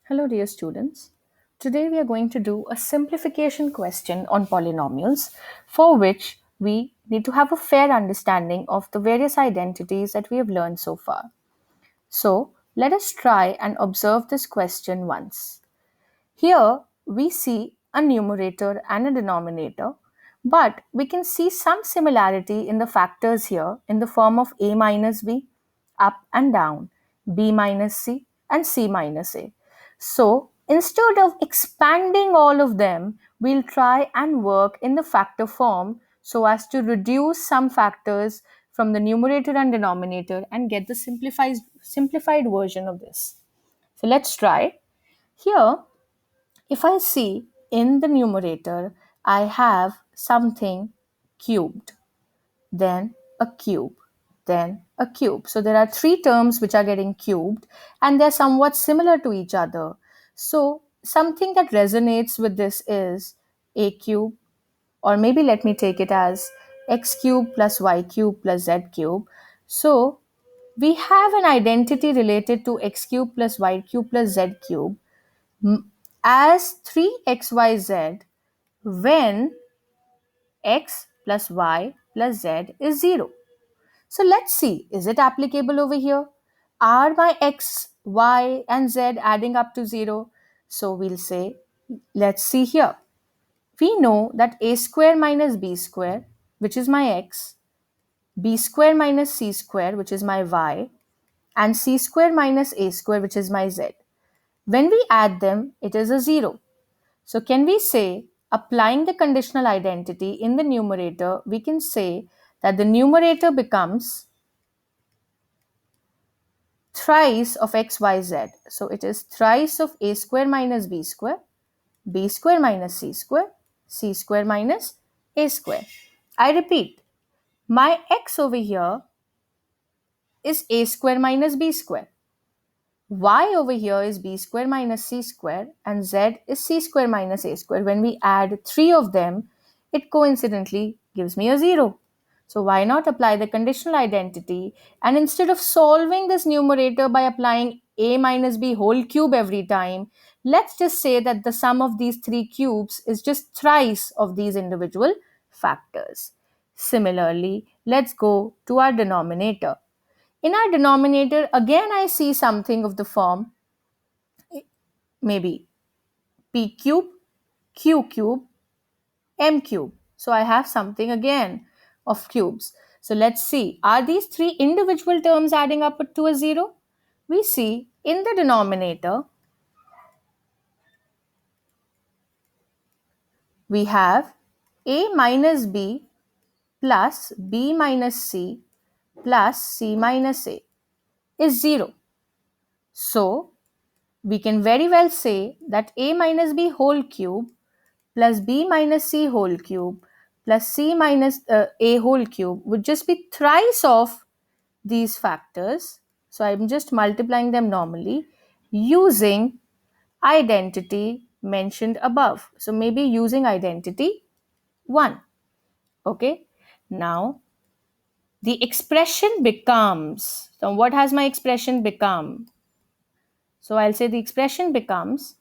Hello, dear students. Today we are going to do a simplification question on polynomials for which we need to have a fair understanding of the various identities that we have learned so far. So, let us try and observe this question once. Here we see a numerator and a denominator, but we can see some similarity in the factors here in the form of a minus b, up and down, b minus c, and c minus a. So instead of expanding all of them, we'll try and work in the factor form so as to reduce some factors from the numerator and denominator and get the simplified version of this. So let's try. Here if I see in the numerator, I have something cubed, then a cube, then a cube. So there are three terms which are getting cubed and they're somewhat similar to each other. So something that resonates with this is a cube, or maybe let me take it as x cube plus y cube plus z cube. So we have an identity related to x cube plus y cube plus z cube as 3xyz when x plus y plus z is 0. So let's see, is it applicable over here? Are my x, y and z adding up to 0? So we'll say, let's see here. We know that a square minus b square, which is my x, b square minus c square, which is my y, and c square minus a square, which is my z. When we add them, it is a 0. So can we say, applying the conditional identity in the numerator, we can say that the numerator becomes thrice of x, y, z. So it is thrice of a square minus b square minus c square minus a square. I repeat, my x over here is a square minus b square. Y over here is b square minus c square and z is c square minus a square. When we add three of them, it coincidentally gives me a 0. So why not apply the conditional identity, and instead of solving this numerator by applying a minus b whole cube every time, let's just say that the sum of these three cubes is just thrice of these individual factors. Similarly, let's go to our denominator. In our denominator, again I see something of the form maybe p cube, q cube, m cube. So I have something again of cubes. So let's see, are these three individual terms adding up to a 0? We see in the denominator, we have a minus b plus b minus c plus c minus a is 0. So we can very well say that a minus b whole cube plus b minus c whole cube plus c minus a whole cube would just be thrice of these factors. So I'm just multiplying them normally using identity mentioned above. So maybe using identity 1. Okay. Now the expression becomes, so what has my expression become? So I'll say the expression becomes,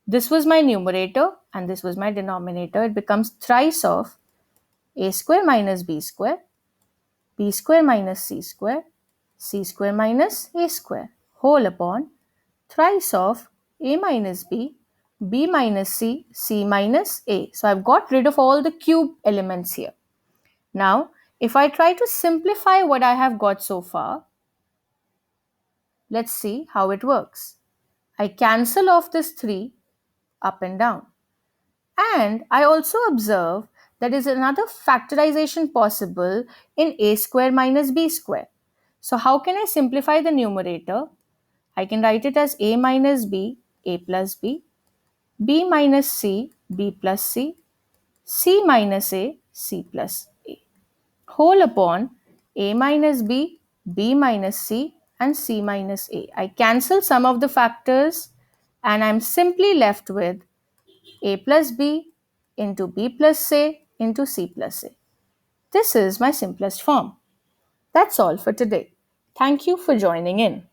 this was my numerator and this was my denominator. It becomes thrice of a square minus b square minus c square minus a square, whole upon thrice of a minus b minus c minus a. So I've got rid of all the cube elements here. Now, if I try to simplify what I have got so far, let's see how it works. I cancel off this 3 up and down. And I also observe there is another factorization possible in a square minus b square. So how can I simplify the numerator? I can write it as a minus b, a plus b minus c, b plus c minus a, c plus a, whole upon a minus b minus c, and c minus a. I cancel some of the factors and I'm simply left with a plus b into b plus a into c plus a. This is my simplest form. That's all for today. Thank you for joining in.